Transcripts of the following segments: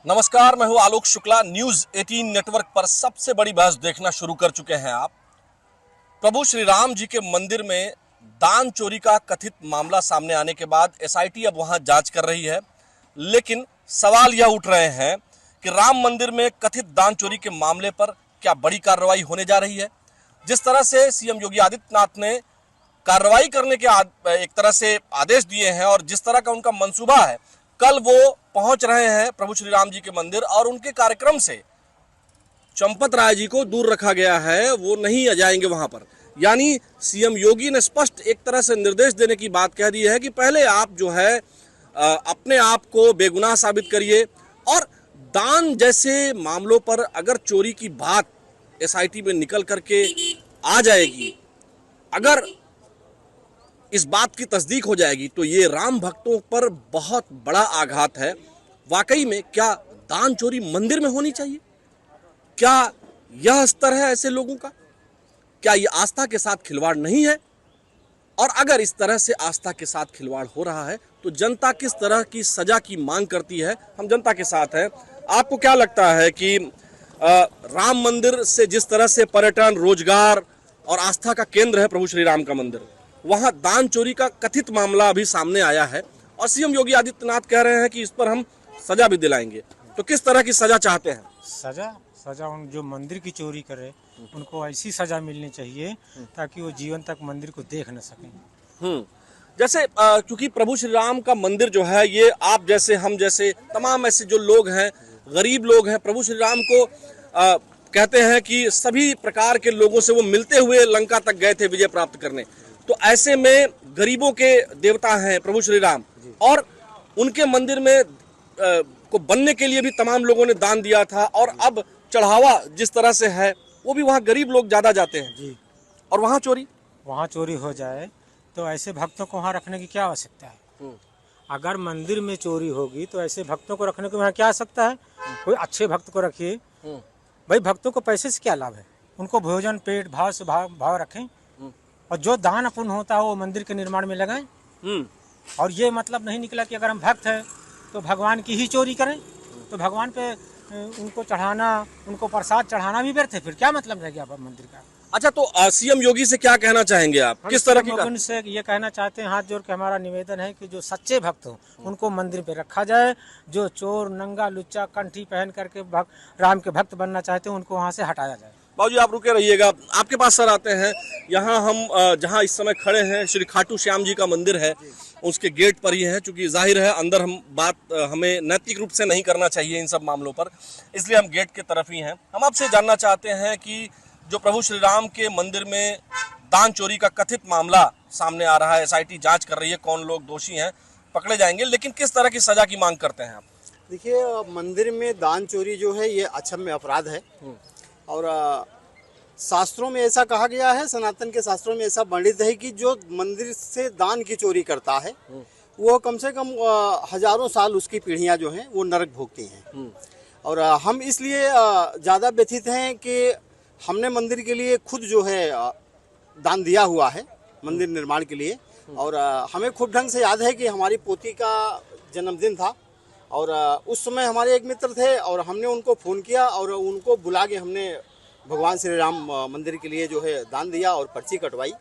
नमस्कार, मैं हूं आलोक शुक्ला। न्यूज 18 नेटवर्क पर सबसे बड़ी बहस देखना शुरू कर चुके हैं आप। प्रभु श्री राम जी के मंदिर में दान चोरी का कथित मामला सामने आने के बाद एसआईटी अब वहां जांच कर रही है। लेकिन सवाल यह उठ रहे हैं कि राम मंदिर में कथित दान चोरी के मामले पर क्या बड़ी कार्रवाई होने जा रही है। जिस तरह से सीएम योगी आदित्यनाथ ने कार्रवाई करने के एक तरह से आदेश दिए हैं और जिस तरह का उनका मंसूबा है, कल वो पहुंच रहे हैं प्रभु श्री राम जी के मंदिर और उनके कार्यक्रम से चंपत राय जी को दूर रखा गया है, वो नहीं जाएंगे वहां पर। यानी सीएम योगी ने स्पष्ट एक तरह से निर्देश देने की बात कह दी है कि पहले आप जो है अपने आप को बेगुनाह साबित करिए और दान जैसे मामलों पर अगर चोरी की बात एसआईटी में निकल करके आ जाएगी, अगर इस बात की तस्दीक हो जाएगी तो ये राम भक्तों पर बहुत बड़ा आघात है। वाकई में क्या दान चोरी मंदिर में होनी चाहिए? क्या यह स्तर है ऐसे लोगों का? क्या ये आस्था के साथ खिलवाड़ नहीं है? और अगर इस तरह से आस्था के साथ खिलवाड़ हो रहा है तो जनता किस तरह की सजा की मांग करती है? हम जनता के साथ हैं। आपको क्या लगता है कि राम मंदिर से जिस तरह से पर्यटन, रोजगार और आस्था का केंद्र है प्रभु श्री राम का मंदिर, वहां दान चोरी का कथित मामला अभी सामने आया है और सीएम योगी आदित्यनाथ कह रहे हैं कि इस पर हम सजा भी दिलाएंगे। तो किस तरह की सजा चाहते हैं? सजा उन जो मंदिर की चोरी करे उनको ऐसी सजा मिलनी चाहिए ताकि वो जीवन तक मंदिर को देख न सकें। जैसे क्योंकि प्रभु श्री राम का मंदिर जो है, ये आप जैसे, हम जैसे तमाम ऐसे जो लोग हैं, गरीब लोग हैं, प्रभु श्री राम को कहते हैं कि सभी प्रकार के लोगों से वो मिलते हुए लंका तक गए थे विजय प्राप्त करने। तो ऐसे में गरीबों के देवता हैं प्रभु श्री राम और उनके मंदिर में को बनने के लिए भी तमाम लोगों ने दान दिया था और अब चढ़ावा जिस तरह से है वो भी वहाँ गरीब लोग ज्यादा जाते हैं जी। और वहाँ चोरी हो जाए तो ऐसे भक्तों को वहाँ रखने की क्या आवश्यकता है? अगर मंदिर में चोरी होगी तो ऐसे भक्तों को रखने को वहाँ क्या आवश्यकता है? कोई अच्छे भक्त को रखिए। भाई भक्तों को पैसे से क्या लाभ है? उनको भोजन पेट भाव से भाव रखें और जो दान पुण्य होता है वो मंदिर के निर्माण में लगाएं। और ये मतलब नहीं निकला कि अगर हम भक्त हैं तो भगवान की ही चोरी करें, तो भगवान पे उनको चढ़ाना, उनको प्रसाद चढ़ाना भी व्यर्थ है। फिर क्या मतलब रह गया मंदिर का? अच्छा, तो सीएम योगी से क्या कहना चाहेंगे आप? किस तरह की से ये कहना चाहते हैं, हाथ जोड़ के हमारा निवेदन है कि जो सच्चे भक्त हो उनको मंदिर पे रखा जाए। जो चोर, नंगा, लुच्चा, कंठी पहन करके राम के भक्त बनना चाहते हैं उनको वहाँ से हटाया जाए। बाबूजी आप रुके रहिएगा, आपके पास सर आते हैं। यहाँ हम जहाँ इस समय खड़े हैं श्री खाटू श्याम जी का मंदिर है, उसके गेट पर ही है। चूंकि जाहिर है अंदर हमें नैतिक रूप से नहीं करना चाहिए इन सब मामलों पर, इसलिए हम गेट के तरफ ही हैं। हम आपसे जानना चाहते हैं कि जो प्रभु श्री राम के मंदिर में दान चोरी का कथित मामला सामने आ रहा है, एसआईटी जांच कर रही है, कौन लोग दोषी हैं पकड़े जाएंगे, लेकिन किस तरह की सजा की मांग करते हैं आप? देखिए, मंदिर में दान चोरी जो है ये अक्षम्य अपराध है और शास्त्रों में ऐसा कहा गया है, सनातन के शास्त्रों में ऐसा वर्णित है कि जो मंदिर से दान की चोरी करता है वो कम से कम हजारों साल उसकी पीढ़ियां जो हैं वो नरक भोगती हैं। और हम इसलिए ज़्यादा व्यथित हैं कि हमने मंदिर के लिए खुद जो है दान दिया हुआ है मंदिर निर्माण के लिए। और हमें खूब ढंग से याद है कि हमारी पोती का जन्मदिन था और उस समय हमारे एक मित्र थे और हमने उनको फ़ोन किया और उनको बुला के हमने भगवान श्री राम मंदिर के लिए जो है दान दिया और पर्ची कटवाई।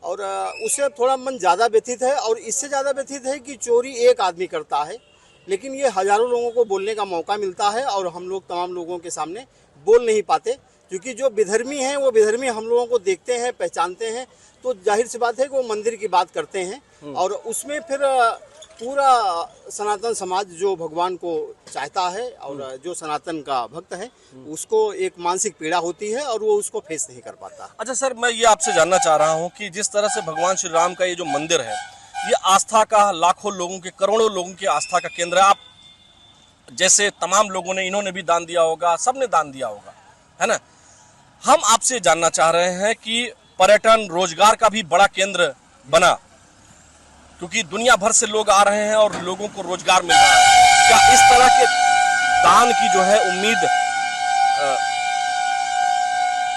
और उससे थोड़ा मन ज़्यादा व्यथित है और इससे ज़्यादा व्यथित है कि चोरी एक आदमी करता है लेकिन ये हज़ारों लोगों को बोलने का मौका मिलता है और हम लोग तमाम लोगों के सामने बोल नहीं पाते, क्योंकि जो विधर्मी हैं वो विधर्मी हम लोगों को देखते हैं, पहचानते हैं, तो जाहिर सी बात है कि वो मंदिर की बात करते हैं और उसमें फिर पूरा सनातन समाज जो भगवान को चाहता है और जो सनातन का भक्त है उसको एक मानसिक पीड़ा होती है और वो उसको फेस नहीं कर पाता। अच्छा सर, मैं ये आपसे जानना चाह रहा हूँ कि जिस तरह से भगवान श्री राम का ये जो मंदिर है, ये आस्था का, लाखों लोगों के, करोड़ों लोगों की आस्था का केंद्र है। आप जैसे तमाम लोगों ने, इन्होंने भी दान दिया होगा, सबने दान दिया होगा, है ना? हम आपसे जानना चाह रहे हैं कि पर्यटन, रोजगार का भी बड़ा केंद्र बना, क्योंकि दुनिया भर से लोग आ रहे हैं और लोगों को रोजगार मिल रहा है। क्या इस तरह के दान की जो है उम्मीद,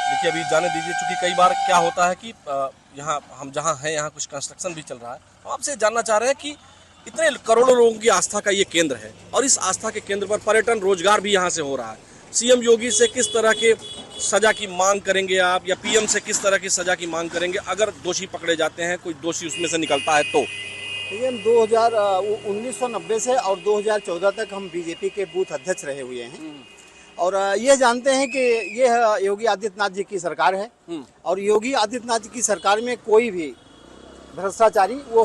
देखिए अभी जाने दीजिए, क्योंकि कई बार क्या होता है कि यहाँ हम जहाँ हैं यहाँ कुछ कंस्ट्रक्शन भी चल रहा है। हम आपसे जानना चाह रहे हैं कि इतने करोड़ों लोगों की आस्था का ये केंद्र है और इस आस्था के केंद्र पर पर्यटन रोजगार भी यहाँ से हो रहा है। सीएम योगी से किस तरह के सजा की मांग करेंगे आप, या पीएम से किस तरह की सजा की मांग करेंगे अगर दोषी पकड़े जाते हैं, कोई दोषी उसमें से निकलता है तो? देखिए, हम 1990 से और 2014 तक हम बीजेपी के बूथ अध्यक्ष रहे हुए हैं और ये जानते हैं कि ये योगी आदित्यनाथ जी की सरकार है और योगी आदित्यनाथ जी की सरकार में कोई भी भ्रष्टाचारी वो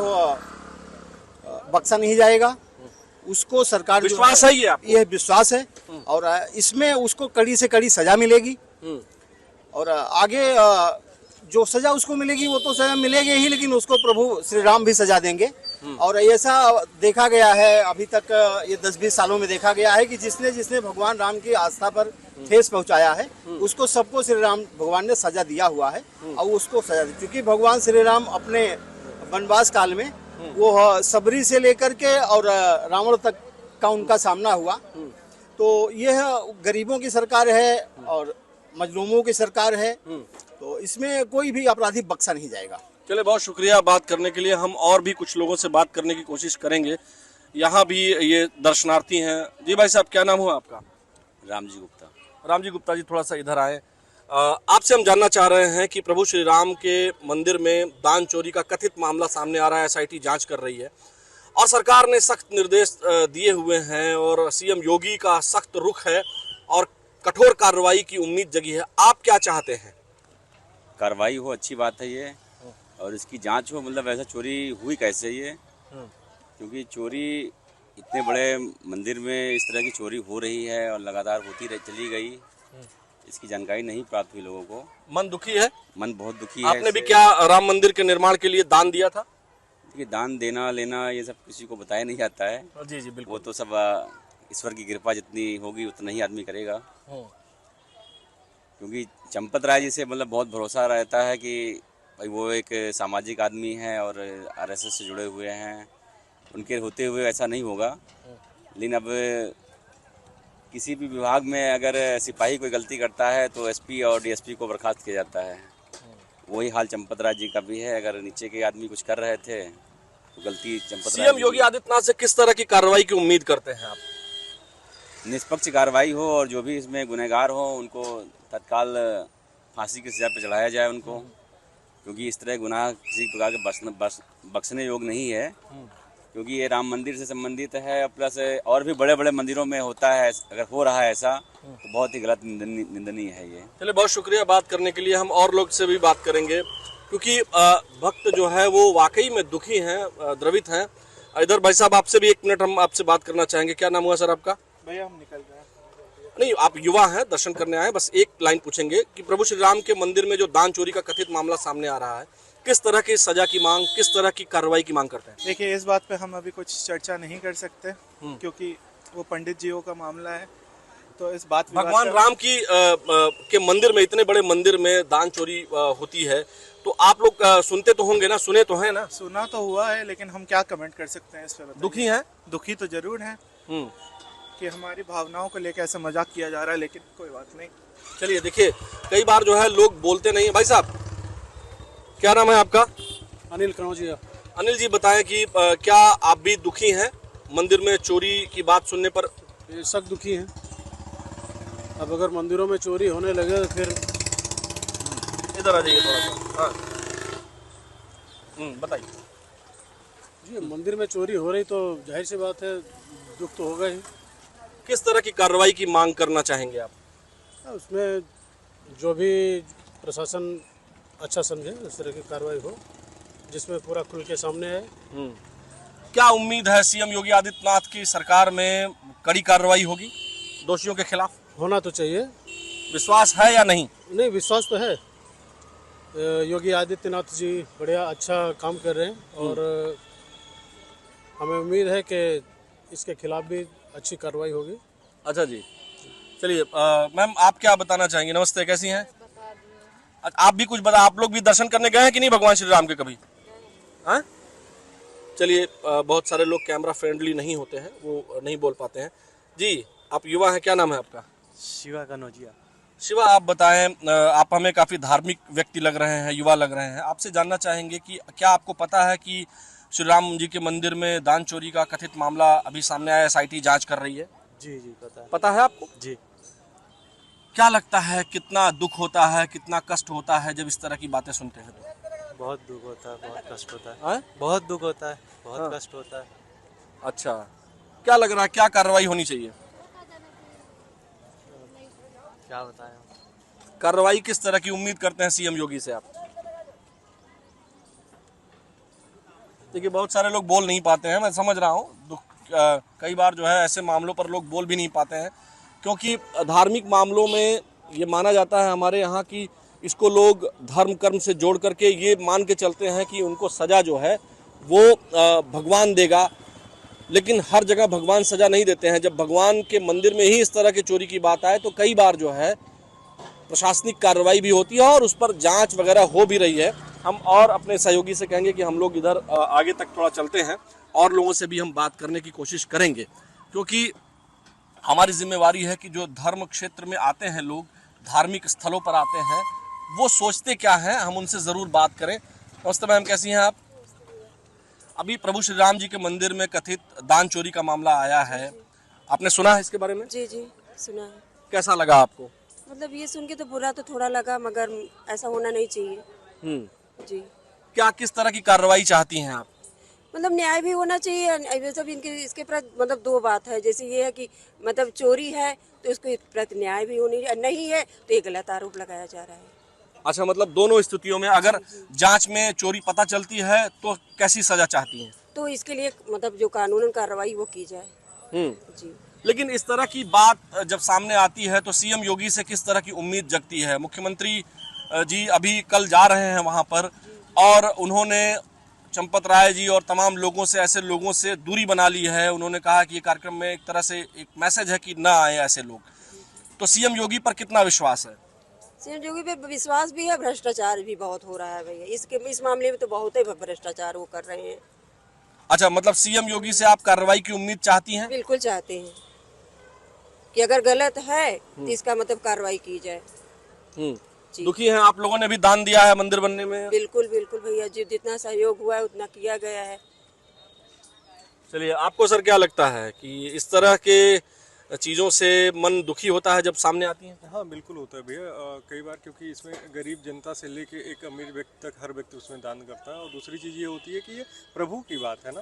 बख्शा नहीं जाएगा। उसको सरकार विश्वास है ये आपको? ये विश्वास है और इसमें उसको कड़ी से कड़ी सजा मिलेगी और आगे जो सजा उसको मिलेगी वो तो सजा मिलेगी ही, लेकिन उसको प्रभु श्री राम भी सजा देंगे। और ऐसा देखा गया है अभी तक, ये 10-20 सालों में देखा गया है कि जिसने जिसने भगवान राम की आस्था पर ठेस पहुंचाया है उसको सबको श्री राम भगवान ने सजा दिया हुआ है और उसको सजा दी, क्योंकि भगवान श्री राम अपने वनवास काल में वो सबरी से लेकर के और रावण तक का उनका सामना हुआ। तो यह गरीबों की सरकार है और मजलूमों की सरकार है, तो इसमें कोई भी अपराधी बख्शा नहीं जाएगा। चलिए, बहुत शुक्रिया बात करने के लिए। हम और भी कुछ लोगों से बात करने की कोशिश करेंगे। यहाँ भी ये दर्शनार्थी हैं। जी भाई साहब, क्या नाम हुआ आपका? रामजी गुप्ता। रामजी गुप्ता जी, थोड़ा सा इधर आए। आपसे हम जानना चाह रहे हैं कि प्रभु श्री राम के मंदिर में दान चोरी का कथित मामला सामने आ रहा है, एसआईटी जांच कर रही है और सरकार ने सख्त निर्देश दिए हुए हैं और सीएम योगी का सख्त रुख है और कठोर कार्रवाई की उम्मीद जगी है। आप क्या चाहते हैं? कार्रवाई हो, अच्छी बात है ये, और इसकी जांच हो। मतलब ऐसा चोरी हुई कैसे ये, क्योंकि चोरी इतने बड़े मंदिर में इस तरह की चोरी हो रही है और लगातार होती चली गई, इसकी जानकारी नहीं प्राप्त हुई लोगों को। मन दुखी है? मन बहुत दुखी है। आपने भी क्या राम मंदिर के निर्माण के लिए दान दिया था? देखिए, दान देना लेना ये सब किसी को बताया नहीं जाता है। जी जी बिल्कुल। वो तो सब ईश्वर की कृपा जितनी होगी उतना ही आदमी करेगा, क्योंकि चंपत राय जी से मतलब बहुत भरोसा रहता है कि भाई वो एक सामाजिक आदमी है और आरएसएस से जुड़े हुए हैं, उनके होते हुए ऐसा नहीं होगा। लेकिन अब किसी भी विभाग में अगर सिपाही कोई गलती करता है तो एसपी और डीएसपी को बर्खास्त किया जाता है। वही हाल चंपत राय जी का भी है। अगर नीचे के आदमी कुछ कर रहे थे तो गलती चंपत राय। सीएम योगी आदित्यनाथ से किस तरह की कार्रवाई की उम्मीद करते हैं आप? निष्पक्ष कार्रवाई हो और जो भी इसमें गुनहगार हो उनको तत्काल फांसी की सजा पर चढ़ाया जाए उनको, क्योंकि इस तरह गुनाह किसी प्रकार के बख्शने योग्य नहीं है, क्योंकि ये राम मंदिर से संबंधित है। प्लस और भी बड़े बड़े मंदिरों में होता है, अगर हो रहा है ऐसा तो बहुत ही गलत निंदनीय है ये। चलिए, बहुत शुक्रिया बात करने के लिए। हम और लोग से भी बात करेंगे, क्योंकि भक्त जो है वो वाकई में दुखी हैं, द्रवित हैं। इधर भाई साहब, आपसे भी 1 मिनट हम आपसे बात करना चाहेंगे। क्या नाम हुआ सर आपका? भैया, हम निकल गए। नहीं, आप युवा हैं, दर्शन करने आए, बस एक लाइन पूछेंगे कि प्रभु श्री राम के मंदिर में जो दान चोरी का कथित मामला सामने आ रहा है, किस तरह की सजा की मांग, किस तरह की कार्रवाई की मांग करते हैं? देखिए, इस बात पे हम अभी कुछ चर्चा नहीं कर सकते, क्योंकि वो पंडित जीओ का मामला है। तो इस बात भगवान राम की के मंदिर में, इतने बड़े मंदिर में दान चोरी होती है, तो आप लोग सुनते तो होंगे ना, सुने तो हैं ना? सुना तो हुआ है, लेकिन हम क्या कमेंट कर सकते हैं इस पे? दुखी हैं? दुखी तो जरूर हैं कि हमारी भावनाओं को लेकर ऐसा मजाक किया जा रहा है, लेकिन कोई बात नहीं। चलिए, देखिए, कई बार जो है लोग बोलते नहीं है। भाई साहब, क्या नाम है आपका? अनिल कनौजिया। अनिल जी, बताएं कि क्या आप भी दुखी हैं मंदिर में चोरी की बात सुनने पर? बेशक दुखी हैं। अब अगर मंदिरों में चोरी होने लगे तो फिर इधर आ जाइए थोड़ा सा। हाँ, बताइए जी, मंदिर में चोरी हो रही तो जाहिर सी बात है, दुख तो होगा ही। किस तरह की कार्रवाई की मांग करना चाहेंगे आप? उसमें जो भी प्रशासन अच्छा समझे उस तरह की कार्रवाई हो, जिसमें पूरा खुल के सामने है। क्या उम्मीद है सीएम योगी आदित्यनाथ की सरकार में कड़ी कार्रवाई होगी दोषियों के खिलाफ? होना तो चाहिए। विश्वास है या नहीं? नहीं, विश्वास तो है। योगी आदित्यनाथ जी बढ़िया अच्छा काम कर रहे हैं और हमें उम्मीद है कि इसके खिलाफ भी अच्छी कार्रवाई होगी। अच्छा जी, चलिए मैम, आप क्या बताना चाहेंगी? नमस्ते, कैसी हैं? आप भी कुछ बता। आप लोग भी दर्शन करने गए हैं कि नहीं भगवान श्री राम के कभी? हाँ, चलिए, बहुत सारे लोग कैमरा फ्रेंडली नहीं होते हैं, वो नहीं बोल पाते हैं। जी, आप युवा हैं, क्या नाम है आपका? शिवा कनौजिया। शिवा, आप बताएं, आप हमें काफ़ी धार्मिक व्यक्ति लग रहे हैं, युवा लग रहे हैं। आपसे जानना चाहेंगे कि क्या आपको पता है कि श्री राम जी के मंदिर में दान चोरी का कथित मामला अभी सामने आया, एसआईटी जांच कर रही है। जी जी पता है। पता है आपको? जी क्या लगता है कितना दुख होता है, कितना कष्ट होता है जब इस तरह की बातें सुनते हैं तो? बहुत दुख होता है, बहुत कष्ट होता है। हाँ? बहुत दुख होता है, बहुत हाँ। कष्ट होता है। अच्छा, क्या लग रहा है, क्या कार्रवाई होनी चाहिए? क्या बताएं? कार्रवाई किस तरह की उम्मीद करते हैं सीएम योगी से आप? देखिए बहुत सारे लोग बोल नहीं पाते हैं, मैं समझ रहा हूँ दुख। कई बार जो है ऐसे मामलों पर लोग बोल भी नहीं पाते हैं, क्योंकि धार्मिक मामलों में ये माना जाता है हमारे यहाँ कि इसको लोग धर्म कर्म से जोड़ करके ये मान के चलते हैं कि उनको सज़ा जो है वो भगवान देगा। लेकिन हर जगह भगवान सज़ा नहीं देते हैं। जब भगवान के मंदिर में ही इस तरह की चोरी की बात आए तो कई बार जो है प्रशासनिक कार्रवाई भी होती है और उस पर जांच वगैरह हो भी रही है। हम और अपने सहयोगी से कहेंगे कि हम लोग इधर आगे तक थोड़ा चलते हैं और लोगों से भी हम बात करने की कोशिश करेंगे, क्योंकि हमारी जिम्मेवारी है कि जो धर्म क्षेत्र में आते हैं लोग, धार्मिक स्थलों पर आते हैं, वो सोचते क्या हैं, हम उनसे ज़रूर बात करें। नमस्ते मैम, कैसी हैं आप? अभी प्रभु श्री राम जी के मंदिर में कथित दान चोरी का मामला आया है, आपने सुना है इसके बारे में? जी जी सुना है। कैसा लगा आपको? मतलब ये सुन के तो बुरा तो थोड़ा लगा, मगर ऐसा होना नहीं चाहिए। जी क्या किस तरह की कार्रवाई चाहती हैं आप? मतलब न्याय भी होना चाहिए। ये सब इनके इसके प्रति मतलब दो बात है, जैसे ये है कि मतलब चोरी है तो इसको प्रति न्याय भी होनी नहीं है तो ये गलत आरोप लगाया जा रहा है। अच्छा, मतलब दोनों स्थितियों में अगर जांच में चोरी पता चलती है तो कैसी सजा चाहती हैं? तो इसके लिए मतलब जो कानूनन कार्रवाई वो की जाए। जी लेकिन इस तरह की बात जब सामने आती है तो सीएम योगी से किस तरह की उम्मीद जगती है? मुख्यमंत्री जी अभी कल जा रहे हैं वहां पर और उन्होंने चंपत राय जी और तमाम लोगों से, ऐसे लोगों से दूरी बना ली है। उन्होंने कहा कि ये कार्यक्रम में एक तरह से एक मैसेज है कि ना आए ऐसे लोग। तो सीएम योगी पर कितना विश्वास है? सीएम योगी पे विश्वास भी है, भ्रष्टाचार भी बहुत हो रहा है भैया। इस मामले में तो बहुत ही भ्रष्टाचार वो कर रहे हैं। अच्छा, मतलब सीएम योगी से आप कार्रवाई की उम्मीद चाहती हैं? बिल्कुल चाहते हैं कि अगर गलत है तो इसका मतलब कार्रवाई की जाए। जी। दुखी हैं आप लोगों ने भी दान दिया है मंदिर बनने में? बिल्कुल बिल्कुल भैया जी, जितना सहयोग हुआ है उतना किया गया है। चलिए, आपको सर क्या लगता है कि इस तरह के चीज़ों से मन दुखी होता है जब सामने आती हैं? हाँ बिल्कुल होता है भैया। कई बार क्योंकि इसमें गरीब जनता से लेके एक अमीर व्यक्ति तक हर व्यक्ति उसमें दान करता है। और दूसरी चीज़ ये होती है कि ये प्रभु की बात है ना।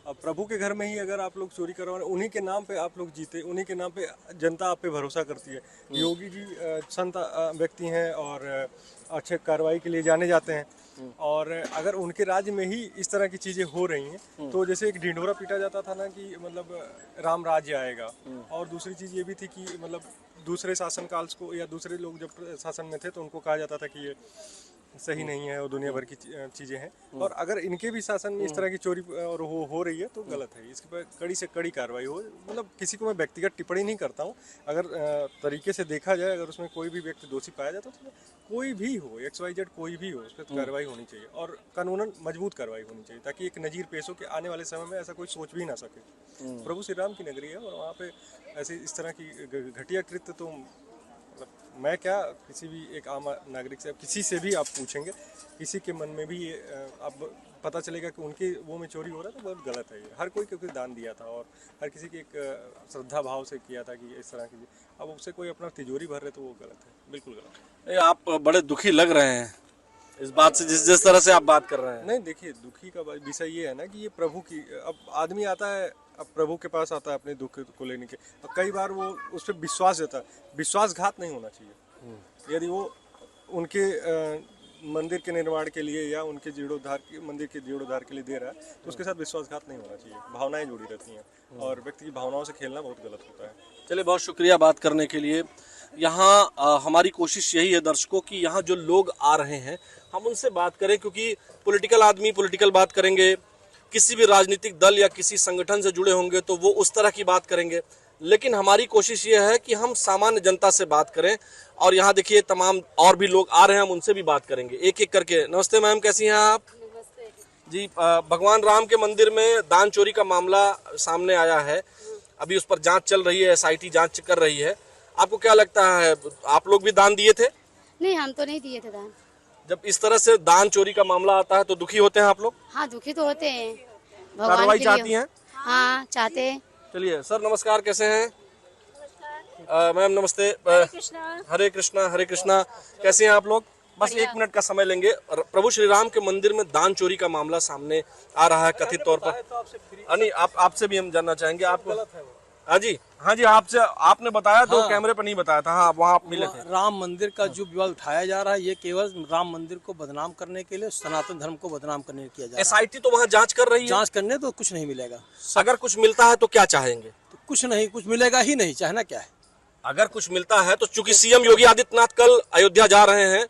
अब प्रभु के घर में ही अगर आप लोग चोरी करवा रहे, उन्हीं के नाम पे आप लोग जीते, उन्हीं के नाम पे जनता आप पे भरोसा करती है। योगी जी संत व्यक्ति हैं और अच्छे कार्रवाई के लिए जाने जाते हैं। और अगर उनके राज्य में ही इस तरह की चीज़ें हो रही हैं तो जैसे एक ढिंढोरा पीटा जाता था ना कि मतलब राम राज्य आएगा। और दूसरी चीज़ ये भी थी कि मतलब दूसरे शासनकाल को या दूसरे लोग जब शासन में थे तो उनको कहा जाता था कि ये सही नहीं है और दुनिया भर की चीज़ें हैं। और अगर इनके भी शासन में इस तरह की चोरी और हो रही है तो गलत है। इसके पर कड़ी से कड़ी कार्रवाई हो। मतलब किसी को मैं व्यक्तिगत टिप्पणी नहीं करता हूँ। अगर तरीके से देखा जाए, अगर उसमें कोई भी व्यक्ति दोषी पाया जाता तो कोई भी हो, XYZ कोई भी हो, उस पर कार्रवाई होनी चाहिए और कानूनन मजबूत कार्रवाई होनी चाहिए, ताकि एक नज़ीर पेश हो कि आने वाले समय में ऐसा कोई सोच भी ना सके। प्रभु श्री राम की नगरी है और वहाँ पे ऐसे इस तरह की घटिया कृत्य तो मतलब मैं क्या, किसी भी एक आम नागरिक से, किसी से भी आप पूछेंगे, किसी के मन में भी ये अब पता चलेगा कि उनके वो में चोरी हो रहा है तो बहुत गलत है ये। हर कोई क्योंकि दान दिया था और हर किसी की एक श्रद्धा भाव से किया था कि इस तरह की, अब उससे कोई अपना तिजोरी भर रहे तो वो गलत है, बिल्कुल गलत है। आप बड़े दुखी लग रहे हैं इस बात से, जिस तरह से आप बात कर रहे हैं। नहीं देखिए, दुखी का विषय ये है ना कि ये प्रभु की, अब आदमी आता है, अब प्रभु के पास आता है अपने दुख को लेने के, और कई बार वो उस पर विश्वास देता है। विश्वासघात नहीं होना चाहिए। यदि वो उनके मंदिर के निर्माण के लिए या उनके जीर्णोद्धार के, मंदिर के जीर्णोद्धार के लिए दे रहा है तो उसके साथ विश्वासघात नहीं होना चाहिए। भावनाएं जुड़ी रहती हैं और व्यक्ति की भावनाओं से खेलना बहुत गलत होता है। चलिए, बहुत शुक्रिया बात करने के लिए। यहाँ हमारी कोशिश यही है दर्शकों की यहाँ जो लोग आ रहे हैं हम उनसे बात करें, क्योंकि पॉलिटिकल आदमी पॉलिटिकल बात करेंगे, किसी भी राजनीतिक दल या किसी संगठन से जुड़े होंगे तो वो उस तरह की बात करेंगे। लेकिन हमारी कोशिश ये है कि हम सामान्य जनता से बात करें। और यहाँ देखिए तमाम और भी लोग आ रहे हैं, हम उनसे भी बात करेंगे एक एक करके। नमस्ते मैम, कैसी हैं आप? जी, भगवान राम के मंदिर में दान चोरी का मामला सामने आया है, अभी उस पर जांच चल रही है, SIT जांच कर रही है। आपको क्या लगता है, आप लोग भी दान दिए थे? नहीं, हम तो नहीं दिए थे दान। जब इस तरह से दान चोरी का मामला आता है तो दुखी होते हैं आप लोग? हाँ, दुखी तो होते हैं। भगवान कार्रवाई के लिए चाहती हैं? हाँ चाहते हैं। चलिए सर नमस्कार, कैसे हैं? मैम नमस्ते। हरे कृष्णा। कैसे हैं आप लोग? बस 1 मिनट का समय लेंगे। प्रभु श्री राम के मंदिर में दान चोरी का मामला सामने आ रहा है कथित तौर पर। नहीं, आपसे भी हम जानना चाहेंगे। आपको हाँ जी, आपने बताया तो कैमरे पर नहीं बताया था। हाँ, वहाँ आप मिले थे। राम मंदिर का जो विवाद उठाया जा रहा है, ये केवल राम मंदिर को बदनाम करने के लिए, सनातन धर्म को बदनाम करने के लिए किया जा रहा है। SIT तो वहाँ जांच कर रही है। जांच करने तो कुछ नहीं मिलेगा। अगर कुछ मिलता है तो क्या चाहेंगे? तो कुछ नहीं, कुछ मिलेगा ही नहीं, चाहना क्या है। अगर कुछ मिलता है तो चूंकि CM योगी आदित्यनाथ कल अयोध्या जा रहे हैं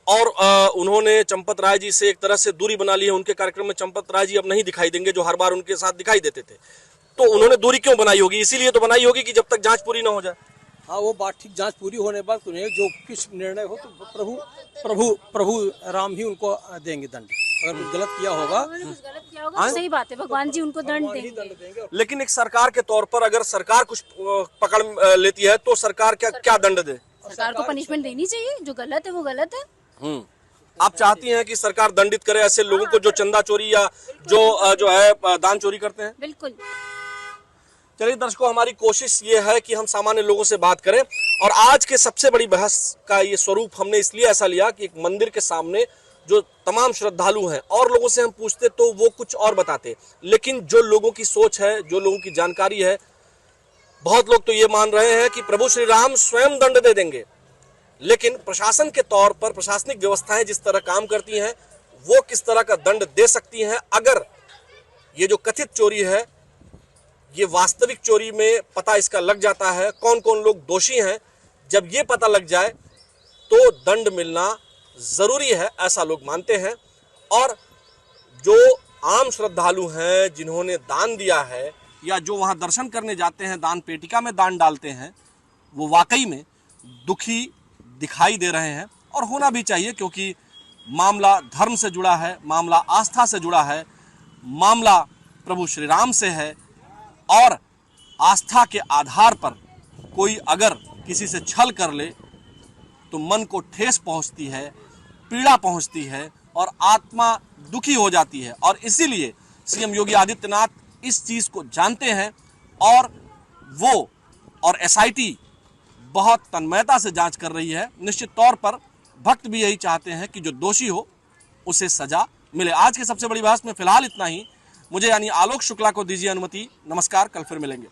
और उन्होंने चंपत राय जी से एक तरह से दूरी बना ली है। उनके कार्यक्रम में चंपत राय जी अब नहीं दिखाई देंगे, जो हर बार उनके साथ दिखाई देते थे। तो उन्होंने दूरी क्यों बनाई होगी? इसीलिए तो बनाई होगी कि जब तक जांच पूरी ना हो जाए। हाँ, वो बात ठीक, जांच पूरी होने के बाद उन्हें जो किस निर्णय हो तो प्रभु राम ही उनको देंगे दंड। अगर कुछ गलत किया होगा तो सही बात है, भगवान जी उनको दंड देंगे। लेकिन एक सरकार के तौर पर अगर सरकार कुछ पकड़ लेती है तो सरकार क्या दंड दे? सरकार को पनिशमेंट देनी चाहिए, जो गलत है वो गलत है। आप चाहती हैं कि सरकार दंडित करे ऐसे लोगों को जो चंदा चोरी या जो है दान चोरी करते हैं? बिल्कुल। चलिए दर्शकों, हमारी कोशिश ये है कि हम सामान्य लोगों से बात करें और आज के सबसे बड़ी बहस का ये स्वरूप हमने इसलिए ऐसा लिया कि एक मंदिर के सामने जो तमाम श्रद्धालु हैं और लोगों से हम पूछते तो वो कुछ और बताते, लेकिन जो लोगों की सोच है, जो लोगों की जानकारी है, बहुत लोग तो ये मान रहे हैं कि प्रभु श्री राम स्वयं दंड दे देंगे। लेकिन प्रशासन के तौर पर प्रशासनिक व्यवस्थाएं जिस तरह काम करती हैं, वो किस तरह का दंड दे सकती हैं अगर ये जो कथित चोरी है, ये वास्तविक चोरी में पता इसका लग जाता है, कौन कौन लोग दोषी हैं, जब ये पता लग जाए तो दंड मिलना जरूरी है, ऐसा लोग मानते हैं। और जो आम श्रद्धालु हैं जिन्होंने दान दिया है या जो वहां दर्शन करने जाते हैं, दान पेटिका में दान डालते हैं, वो वाकई में दुखी दिखाई दे रहे हैं और होना भी चाहिए, क्योंकि मामला धर्म से जुड़ा है, मामला आस्था से जुड़ा है, मामला प्रभु श्री राम से है और आस्था के आधार पर कोई अगर किसी से छल कर ले तो मन को ठेस पहुंचती है, पीड़ा पहुंचती है और आत्मा दुखी हो जाती है। और इसीलिए CM योगी आदित्यनाथ इस चीज को जानते हैं और SIT बहुत तन्मयता से जांच कर रही है। निश्चित तौर पर भक्त भी यही चाहते हैं कि जो दोषी हो उसे सजा मिले। आज के सबसे बड़ी बहस में फिलहाल इतना ही। मुझे यानी आलोक शुक्ला को दीजिए अनुमति। नमस्कार, कल फिर मिलेंगे।